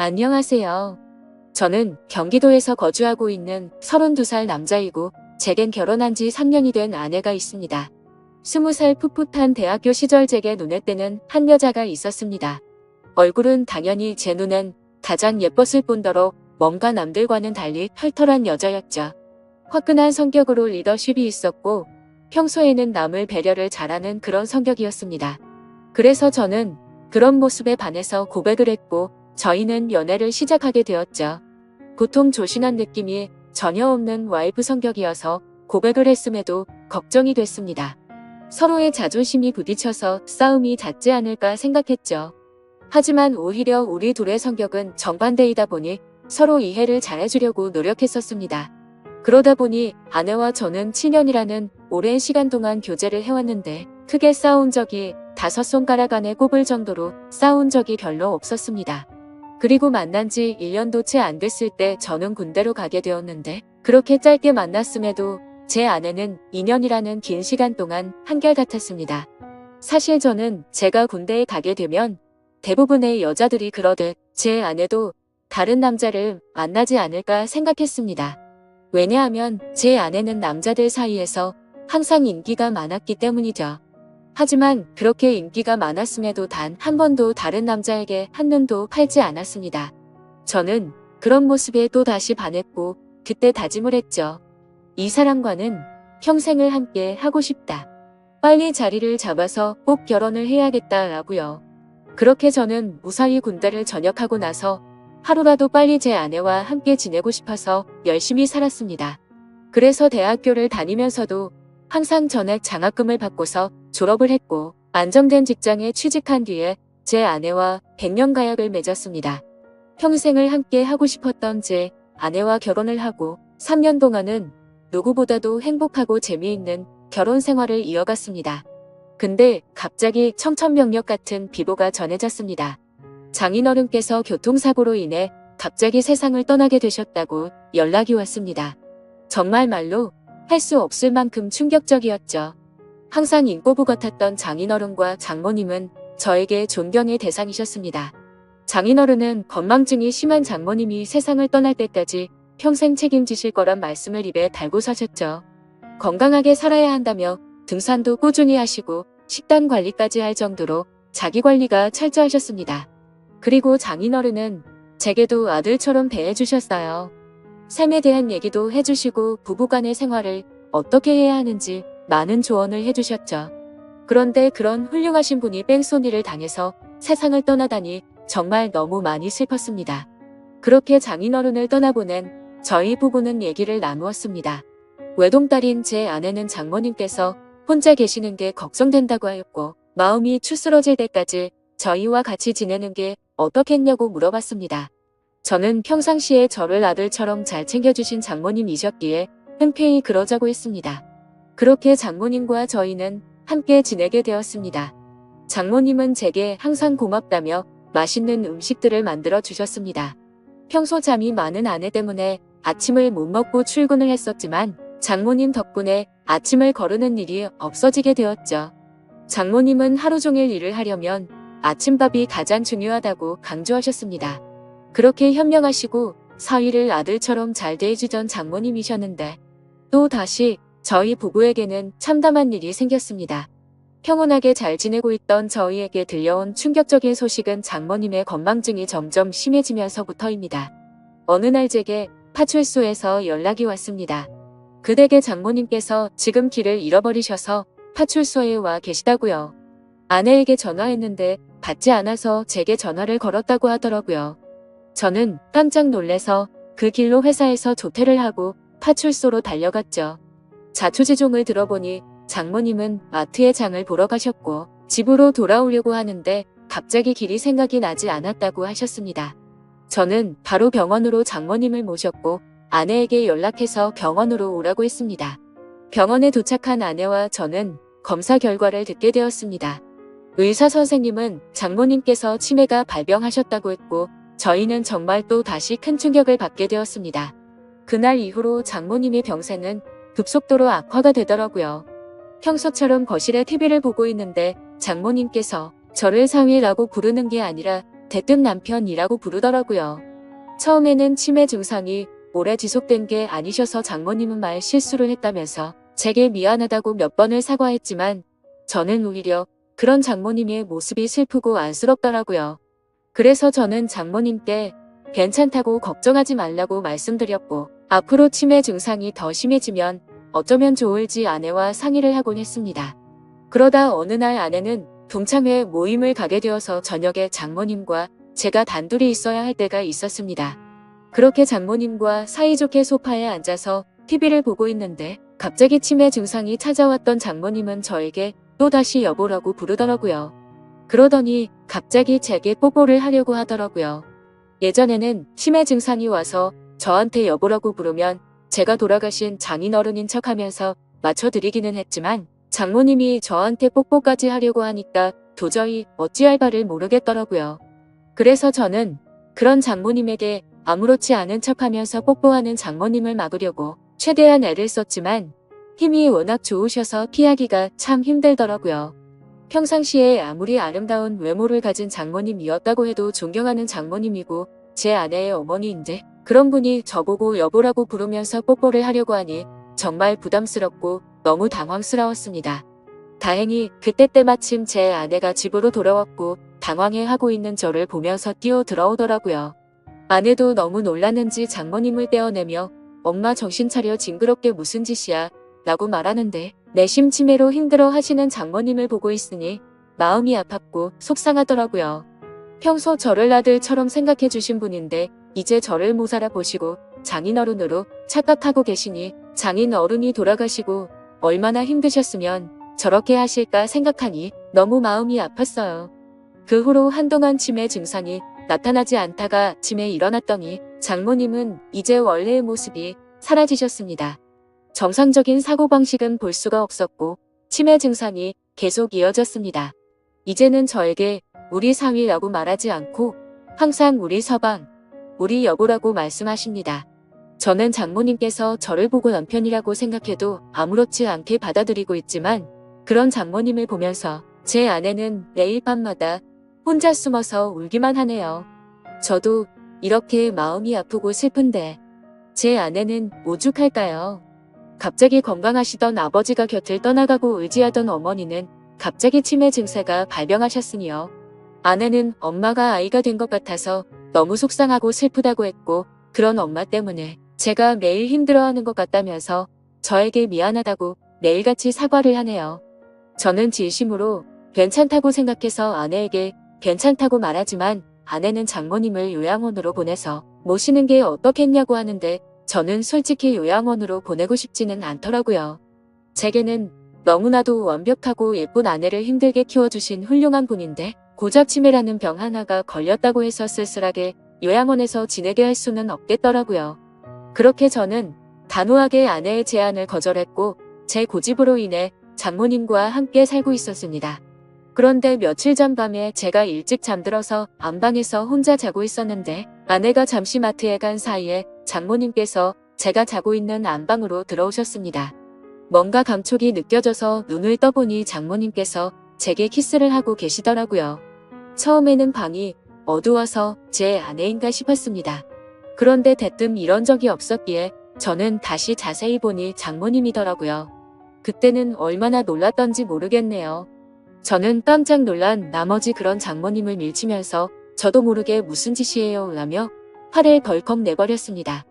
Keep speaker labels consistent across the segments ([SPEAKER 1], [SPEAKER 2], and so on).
[SPEAKER 1] 안녕하세요. 저는 경기도에서 거주하고 있는 32살 남자이고 제겐 결혼한 지 3년이 된 아내가 있습니다. 20살 풋풋한 대학교 시절 제게 눈에 띄는 한 여자가 있었습니다. 얼굴은 당연히 제 눈엔 가장 예뻤을 뿐더러 뭔가 남들과는 달리 털털한 여자였죠. 화끈한 성격으로 리더십이 있었고 평소에는 남을 배려를 잘하는 그런 성격이었습니다. 그래서 저는 그런 모습에 반해서 고백을 했고 저희는 연애를 시작하게 되었죠. 보통 조신한 느낌이 전혀 없는 와이프 성격이어서 고백을 했음에도 걱정이 됐습니다. 서로의 자존심이 부딪혀서 싸움이 잦지 않을까 생각했죠. 하지만 오히려 우리 둘의 성격은 정반대이다 보니 서로 이해를 잘해주려고 노력했었습니다. 그러다 보니 아내와 저는 7년이라는 오랜 시간 동안 교제를 해왔는데 크게 싸운 적이 5손가락 안에 꼽을 정도로 싸운 적이 별로 없었습니다. 그리고 만난 지 1년도 채 안 됐을 때 저는 군대로 가게 되었는데 그렇게 짧게 만났음에도 제 아내는 2년이라는 긴 시간 동안 한결같았습니다. 사실 저는 제가 군대에 가게 되면 대부분의 여자들이 그러듯 제 아내도 다른 남자를 만나지 않을까 생각했습니다. 왜냐하면 제 아내는 남자들 사이에서 항상 인기가 많았기 때문이죠. 하지만 그렇게 인기가 많았음에도 단 한 번도 다른 남자에게 한눈도 팔지 않았습니다. 저는 그런 모습에 또 다시 반했고 그때 다짐을 했죠. 이 사람과는 평생을 함께 하고 싶다. 빨리 자리를 잡아서 꼭 결혼을 해야겠다라고요. 그렇게 저는 무사히 군대를 전역하고 나서 하루라도 빨리 제 아내와 함께 지내고 싶어서 열심히 살았습니다. 그래서 대학교를 다니면서도 항상 전액 장학금을 받고서 졸업을 했고 안정된 직장에 취직한 뒤에 제 아내와 100년 가약을 맺었습니다. 평생을 함께 하고 싶었던 제 아내와 결혼을 하고 3년 동안은 누구보다도 행복하고 재미있는 결혼 생활을 이어갔습니다. 근데 갑자기 청천벽력 같은 비보가 전해졌습니다. 장인어른께서 교통사고로 인해 갑자기 세상을 떠나게 되셨다고 연락이 왔습니다. 정말 말로 할 수 없을 만큼 충격적이었죠. 항상 인꼬부 같았던 장인어른과 장모님은 저에게 존경의 대상이셨습니다. 장인어른은 건망증이 심한 장모님이 세상을 떠날 때까지 평생 책임지실 거란 말씀을 입에 달고 사셨죠. 건강하게 살아야 한다며 등산도 꾸준히 하시고 식단 관리까지 할 정도로 자기 관리가 철저하셨습니다. 그리고 장인어른은 제게도 아들처럼 대해주셨어요. 삶에 대한 얘기도 해주시고 부부간의 생활을 어떻게 해야 하는지 많은 조언을 해주셨죠. 그런데 그런 훌륭하신 분이 뺑소니를 당해서 세상을 떠나다니 정말 너무 많이 슬펐습니다. 그렇게 장인어른을 떠나보낸 저희 부부는 얘기를 나누었습니다. 외동딸인 제 아내는 장모님께서 혼자 계시는 게 걱정된다고 하였고 마음이 추스러질 때까지 저희와 같이 지내는 게 어떻겠냐고 물어봤습니다. 저는 평상시에 저를 아들처럼 잘 챙겨주신 장모님이셨기에 흔쾌히 그러자고 했습니다. 그렇게 장모님과 저희는 함께 지내게 되었습니다. 장모님은 제게 항상 고맙다며 맛있는 음식들을 만들어 주셨습니다. 평소 잠이 많은 아내 때문에 아침을 못 먹고 출근을 했었지만 장모님 덕분에 아침을 거르는 일이 없어지게 되었죠. 장모님은 하루 종일 일을 하려면 아침밥이 가장 중요하다고 강조하셨습니다. 그렇게 현명하시고 사위를 아들처럼 잘 대해주던 장모님이셨는데 또 다시 저희 부부에게는 참담한 일이 생겼습니다. 평온하게 잘 지내고 있던 저희에게 들려온 충격적인 소식은 장모님의 건망증이 점점 심해지면서부터입니다. 어느 날 제게 파출소에서 연락이 왔습니다. 그 댁의 장모님께서 지금 길을 잃어버리셔서 파출소에 와 계시다고요. 아내에게 전화했는데 받지 않아서 제게 전화를 걸었다고 하더라고요. 저는 깜짝 놀래서 그 길로 회사에서 조퇴를 하고 파출소로 달려갔죠. 자초지종을 들어보니 장모님은 마트에 장을 보러 가셨고 집으로 돌아오려고 하는데 갑자기 길이 생각이 나지 않았다고 하셨습니다. 저는 바로 병원으로 장모님을 모셨고 아내에게 연락해서 병원으로 오라고 했습니다. 병원에 도착한 아내와 저는 검사 결과를 듣게 되었습니다. 의사 선생님은 장모님께서 치매가 발병하셨다고 했고 저희는 정말 또 다시 큰 충격을 받게 되었습니다. 그날 이후로 장모님의 병세는 급속도로 악화가 되더라고요. 평소처럼 거실에 TV를 보고 있는데 장모님께서 저를 사위라고 부르는 게 아니라 대뜸 남편이라고 부르더라고요. 처음에는 치매 증상이 오래 지속된 게 아니셔서 장모님은 말 실수를 했다면서 제게 미안하다고 몇 번을 사과했지만 저는 오히려 그런 장모님의 모습이 슬프고 안쓰럽더라고요. 그래서 저는 장모님께 괜찮다고 걱정하지 말라고 말씀드렸고 앞으로 치매 증상이 더 심해지면 어쩌면 좋을지 아내와 상의를 하곤 했습니다. 그러다 어느 날 아내는 동창회 모임을 가게 되어서 저녁에 장모님과 제가 단둘이 있어야 할 때가 있었습니다. 그렇게 장모님과 사이좋게 소파에 앉아서 TV를 보고 있는데 갑자기 치매 증상이 찾아왔던 장모님은 저에게 또다시 여보라고 부르더라고요. 그러더니 갑자기 제게 뽀뽀를 하려고 하더라고요. 예전에는 치매 증상이 와서 저한테 여보라고 부르면 제가 돌아가신 장인어른인 척하면서 맞춰드리기는 했지만 장모님이 저한테 뽀뽀까지 하려고 하니까 도저히 어찌할 바를 모르겠더라고요. 그래서 저는 그런 장모님에게 아무렇지 않은 척하면서 뽀뽀하는 장모님을 막으려고 최대한 애를 썼지만 힘이 워낙 좋으셔서 피하기가 참 힘들더라고요. 평상시에 아무리 아름다운 외모를 가진 장모님이었다고 해도 존경하는 장모님이고 제 아내의 어머니인데 그런 분이 저보고 여보라고 부르면서 뽀뽀를 하려고 하니 정말 부담스럽고 너무 당황스러웠습니다. 다행히 그때 때마침 제 아내가 집으로 돌아왔고 당황해하고 있는 저를 보면서 뛰어 들어오더라고요. 아내도 너무 놀랐는지 장모님을 떼어내며 엄마 정신 차려 징그럽게 무슨 짓이야 라고 말하는데 내심 치매로 힘들어 하시는 장모님을 보고 있으니 마음이 아팠고 속상하더라고요. 평소 저를 아들처럼 생각해 주신 분인데 이제 저를 못 알아보시고 장인어른으로 착각하고 계시니 장인어른이 돌아가시고 얼마나 힘드셨으면 저렇게 하실까 생각하니 너무 마음이 아팠어요. 그 후로 한동안 치매 증상이 나타나지 않다가 치매 일어났더니 장모님은 이제 원래의 모습이 사라지셨습니다. 정상적인 사고방식은 볼 수가 없었고 치매 증상이 계속 이어졌습니다. 이제는 저에게 우리 사위라고 말하지 않고 항상 우리 서방, 우리 여보라고 말씀하십니다. 저는 장모님께서 저를 보고 남편이라고 생각해도 아무렇지 않게 받아들이고 있지만 그런 장모님을 보면서 제 아내는 매일 밤마다 혼자 숨어서 울기만 하네요. 저도 이렇게 마음이 아프고 슬픈데 제 아내는 오죽할까요? 갑자기 건강하시던 아버지가 곁을 떠나가고 의지하던 어머니는 갑자기 치매 증세가 발병하셨으니요. 아내는 엄마가 아이가 된 것 같아서 너무 속상하고 슬프다고 했고 그런 엄마 때문에 제가 매일 힘들어하는 것 같다면서 저에게 미안하다고 매일같이 사과를 하네요. 저는 진심으로 괜찮다고 생각해서 아내에게 괜찮다고 말하지만 아내는 장모님을 요양원으로 보내서 모시는 게 어떻겠냐고 하는데 저는 솔직히 요양원으로 보내고 싶지는 않더라고요. 제게는 너무나도 완벽하고 예쁜 아내를 힘들게 키워주신 훌륭한 분인데 고작 치매라는 병 하나가 걸렸다고 해서 쓸쓸하게 요양원에서 지내게 할 수는 없겠더라고요. 그렇게 저는 단호하게 아내의 제안을 거절했고 제 고집으로 인해 장모님과 함께 살고 있었습니다. 그런데 며칠 전 밤에 제가 일찍 잠들어서 안방에서 혼자 자고 있었는데 아내가 잠시 마트에 간 사이에 장모님께서 제가 자고 있는 안방으로 들어오셨습니다. 뭔가 감촉이 느껴져서 눈을 떠보니 장모님께서 제게 키스를 하고 계시더라고요. 처음에는 방이 어두워서 제 아내인가 싶었습니다. 그런데 대뜸 이런 적이 없었기에 저는 다시 자세히 보니 장모님이더라고요. 그때는 얼마나 놀랐던지 모르겠네요. 저는 깜짝 놀란 나머지 그런 장모님을 밀치면서 저도 모르게 무슨 짓이에요 라며 화를 덜컥 내버렸습니다.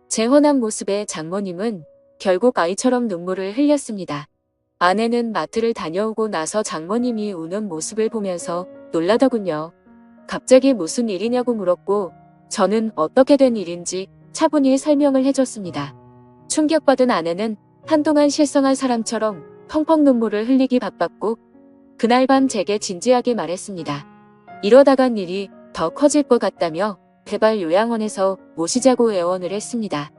[SPEAKER 1] 제 훤한 모습에 장모님은 결국 아이처럼 눈물을 흘렸습니다. 아내는 마트를 다녀오고 나서 장모님이 우는 모습을 보면서 놀라더군요. 갑자기 무슨 일이냐고 물었고 저는 어떻게 된 일인지 차분히 설명을 해줬습니다. 충격받은 아내는 한동안 실성한 사람처럼 펑펑 눈물을 흘리기 바빴고 그날 밤 제게 진지하게 말했습니다. 이러다간 일이 더 커질 것 같다며 제발 요양원에서 모시자고 애원을 했습니다.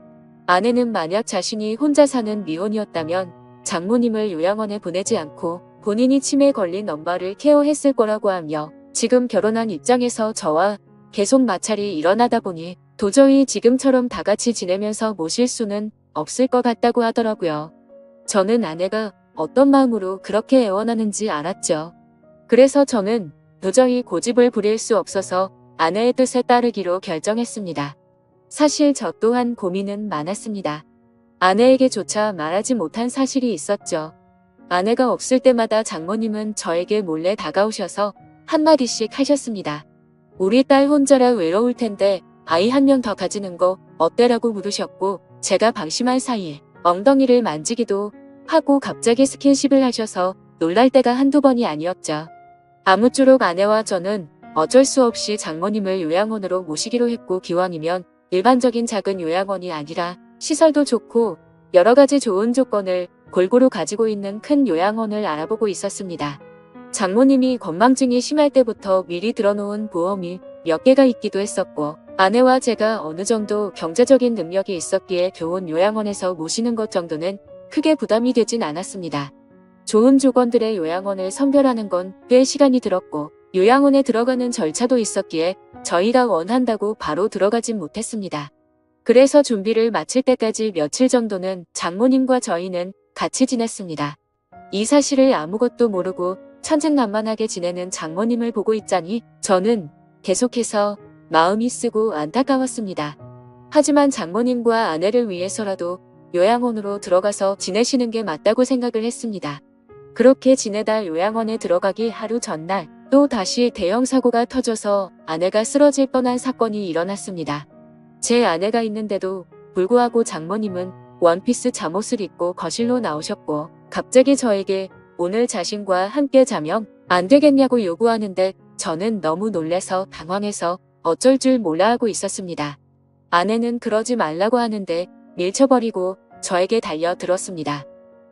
[SPEAKER 1] 아내는 만약 자신이 혼자 사는 미혼이었다면 장모님을 요양원에 보내지 않고 본인이 치매에 걸린 엄마를 케어했을 거라고 하며 지금 결혼한 입장에서 저와 계속 마찰이 일어나다 보니 도저히 지금처럼 다 같이 지내면서 모실 수는 없을 것 같다고 하더라고요. 저는 아내가 어떤 마음으로 그렇게 애원하는지 알았죠. 그래서 저는 도저히 고집을 부릴 수 없어서 아내의 뜻에 따르기로 결정했습니다. 사실 저 또한 고민은 많았습니다. 아내에게조차 말하지 못한 사실이 있었죠. 아내가 없을 때마다 장모님은 저에게 몰래 다가오셔서 한마디씩 하셨습니다. 우리 딸 혼자라 외로울 텐데 아이 한 명 더 가지는 거 어때라고 물으셨고, 제가 방심한 사이에 엉덩이를 만지기도 하고 갑자기 스킨십을 하셔서 놀랄 때가 한두 번이 아니었죠. 아무쪼록 아내와 저는 어쩔 수 없이 장모님을 요양원으로 모시기로 했고, 기왕이면 일반적인 작은 요양원이 아니라 시설도 좋고 여러 가지 좋은 조건을 골고루 가지고 있는 큰 요양원을 알아보고 있었습니다. 장모님이 건망증이 심할 때부터 미리 들어놓은 보험이 몇 개가 있기도 했었고, 아내와 제가 어느 정도 경제적인 능력이 있었기에 좋은 요양원에서 모시는 것 정도는 크게 부담이 되진 않았습니다. 좋은 조건들의 요양원을 선별하는 건 꽤 시간이 들었고, 요양원에 들어가는 절차도 있었기에 저희가 원한다고 바로 들어가진 못했습니다. 그래서 준비를 마칠 때까지 며칠 정도는 장모님과 저희는 같이 지냈습니다. 이 사실을 아무것도 모르고 천진난만하게 지내는 장모님을 보고 있자니 저는 계속해서 마음이 쓰고 안타까웠습니다. 하지만 장모님과 아내를 위해서라도 요양원으로 들어가서 지내시는 게 맞다고 생각을 했습니다. 그렇게 지내다 요양원에 들어가기 하루 전날 또 다시 대형 사고가 터져서 아내가 쓰러질 뻔한 사건이 일어났습니다. 제 아내가 있는데도 불구하고 장모님은 원피스 잠옷을 입고 거실로 나오셨고, 갑자기 저에게 오늘 자신과 함께 자면 안 되겠냐고 요구하는데 저는 너무 놀라서 당황해서 어쩔 줄 몰라 하고 있었습니다. 아내는 그러지 말라고 하는데 밀쳐버리고 저에게 달려들었습니다.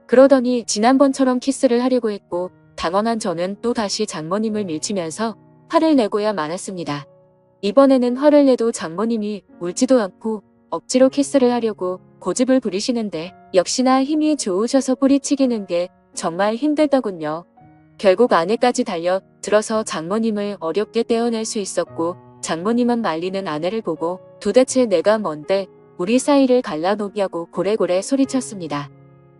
[SPEAKER 1] 그러더니 지난번처럼 키스를 하려고 했고, 당황한 저는 또다시 장모님을 밀치면서 화를 내고야 말았습니다. 이번에는 화를 내도 장모님이 울지도 않고 억지로 키스를 하려고 고집을 부리시는데 역시나 힘이 좋으셔서 뿌리치기는 게 정말 힘들더군요. 결국 아내까지 달려들어서 장모님을 어렵게 떼어낼 수 있었고, 장모님은 말리는 아내를 보고 도대체 내가 뭔데 우리 사이를 갈라놓냐고 고래고래 소리쳤습니다.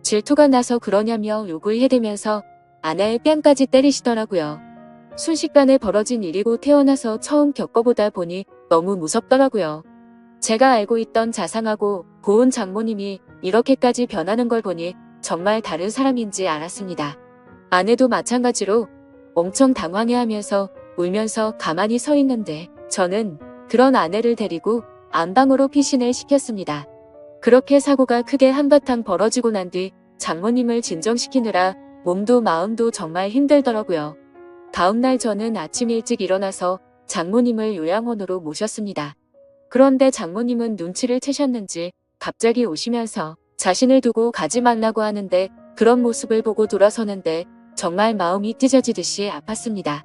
[SPEAKER 1] 질투가 나서 그러냐며 욕을 해대면서 아내의 뺨까지 때리시더라고요. 순식간에 벌어진 일이고 태어나서 처음 겪어보다 보니 너무 무섭더라고요. 제가 알고 있던 자상하고 고운 장모님이 이렇게까지 변하는 걸 보니 정말 다른 사람인지 알았습니다. 아내도 마찬가지로 엄청 당황해하면서 울면서 가만히 서 있는데 저는 그런 아내를 데리고 안방으로 피신을 시켰습니다. 그렇게 사고가 크게 한바탕 벌어지고 난 뒤 장모님을 진정시키느라 몸도 마음도 정말 힘들더라고요. 다음날 저는 아침 일찍 일어나서 장모님을 요양원으로 모셨습니다. 그런데 장모님은 눈치를 채셨는지 갑자기 오시면서 자신을 두고 가지 말라고 하는데, 그런 모습을 보고 돌아서는데 정말 마음이 찢어지듯이 아팠습니다.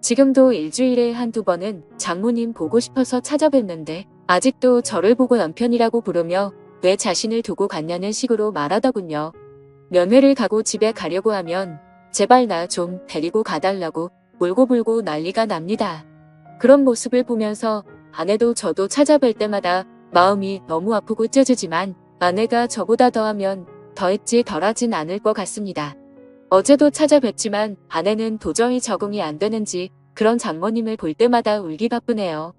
[SPEAKER 1] 지금도 일주일에 한두 번은 장모님 보고 싶어서 찾아뵙는데 아직도 저를 보고 남편이라고 부르며 왜 자신을 두고 갔냐는 식으로 말하더군요. 면회를 가고 집에 가려고 하면 제발 나 좀 데리고 가달라고 울고불고 난리가 납니다. 그런 모습을 보면서 아내도 저도 찾아뵐 때마다 마음이 너무 아프고 찢어지지만 아내가 저보다 더하면 더했지 덜하진 않을 것 같습니다. 어제도 찾아뵀지만 아내는 도저히 적응이 안 되는지 그런 장모님을 볼 때마다 울기 바쁘네요.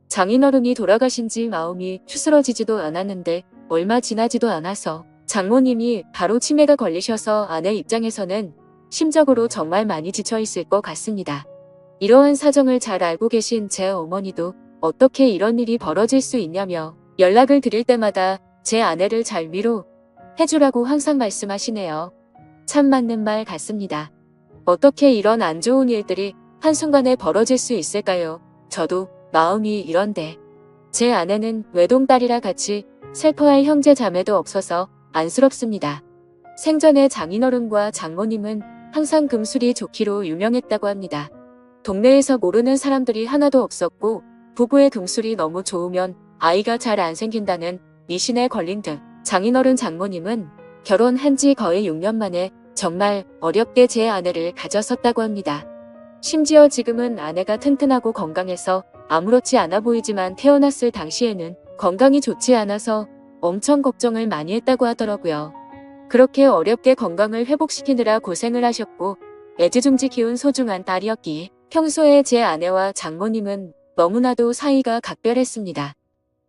[SPEAKER 1] 장인어른이 돌아가신 지 마음이 추스러지지도 않았는데 얼마 지나지도 않아서 장모님이 바로 치매가 걸리셔서 아내 입장에서는 심적으로 정말 많이 지쳐있을 것 같습니다. 이러한 사정을 잘 알고 계신 제 어머니도 어떻게 이런 일이 벌어질 수 있냐며 연락을 드릴 때마다 제 아내를 잘 위로해주라고 항상 말씀하시네요. 참 맞는 말 같습니다. 어떻게 이런 안 좋은 일들이 한순간에 벌어질 수 있을까요? 저도 마음이 이런데 제 아내는 외동딸이라 같이 슬퍼할 형제 자매도 없어서 안쓰럽습니다. 생전에 장인어른과 장모님은 항상 금술이 좋기로 유명했다고 합니다. 동네에서 모르는 사람들이 하나도 없었고 부부의 금술이 너무 좋으면 아이가 잘 안 생긴다는 미신에 걸린 듯 장인어른 장모님은 결혼한 지 거의 6년 만에 정말 어렵게 제 아내를 가졌었다고 합니다. 심지어 지금은 아내가 튼튼하고 건강해서 아무렇지 않아 보이지만 태어났을 당시에는 건강이 좋지 않아서 엄청 걱정을 많이 했다고 하더라고요. 그렇게 어렵게 건강을 회복시키느라 고생을 하셨고 애지중지 키운 소중한 딸이었기에 평소에 제 아내와 장모님은 너무나도 사이가 각별했습니다.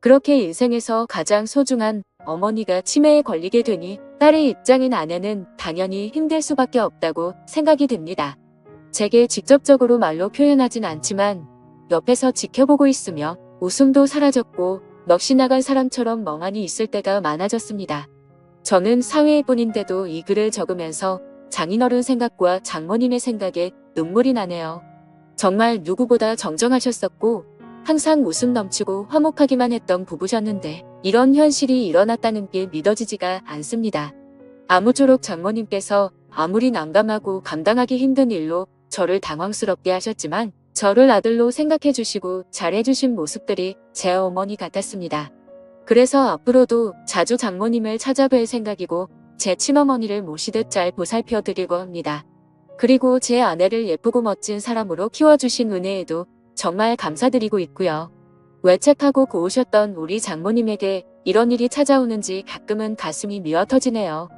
[SPEAKER 1] 그렇게 인생에서 가장 소중한 어머니가 치매에 걸리게 되니 딸의 입장인 아내는 당연히 힘들 수밖에 없다고 생각이 듭니다. 제게 직접적으로 말로 표현하진 않지만 옆에서 지켜보고 있으며 웃음도 사라졌고 넋이 나간 사람처럼 멍하니 있을 때가 많아졌습니다. 저는 사회인인데도 이 글을 적으면서 장인어른 생각과 장모님의 생각에 눈물이 나네요. 정말 누구보다 정정하셨었고 항상 웃음 넘치고 화목하기만 했던 부부셨는데 이런 현실이 일어났다는 게 믿어지지가 않습니다. 아무쪼록 장모님께서 아무리 난감하고 감당하기 힘든 일로 저를 당황스럽게 하셨지만 저를 아들로 생각해 주시고 잘해 주신 모습들이 제 어머니 같았습니다. 그래서 앞으로도 자주 장모님을 찾아뵐 생각이고 제 친어머니를 모시듯 잘 보살펴 드리고 합니다. 그리고 제 아내를 예쁘고 멋진 사람으로 키워주신 은혜에도 정말 감사드리고 있고요. 외책하고 고우셨던 우리 장모님에게 이런 일이 찾아오는지 가끔은 가슴이 미어 터지네요.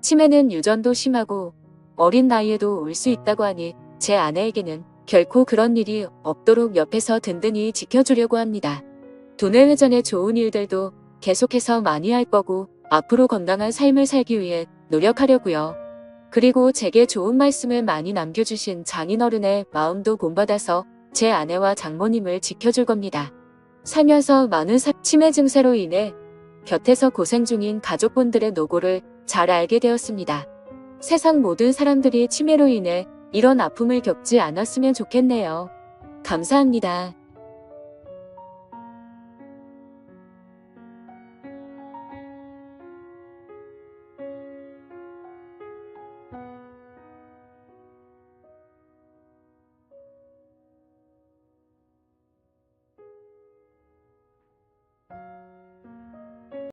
[SPEAKER 1] 치매는 유전도 심하고 어린 나이에도 올 수 있다고 하니 제 아내에게는 결코 그런 일이 없도록 옆에서 든든히 지켜주려고 합니다. 돈의 회전에 좋은 일들도 계속해서 많이 할 거고 앞으로 건강한 삶을 살기 위해 노력하려고요. 그리고 제게 좋은 말씀을 많이 남겨주신 장인어른의 마음도 본받아서 제 아내와 장모님을 지켜줄 겁니다. 살면서 많은 치매 증세로 인해 곁에서 고생 중인 가족분들의 노고를 잘 알게 되었습니다. 세상 모든 사람들이 치매로 인해 이런 아픔을 겪지 않았으면 좋겠네요. 감사합니다.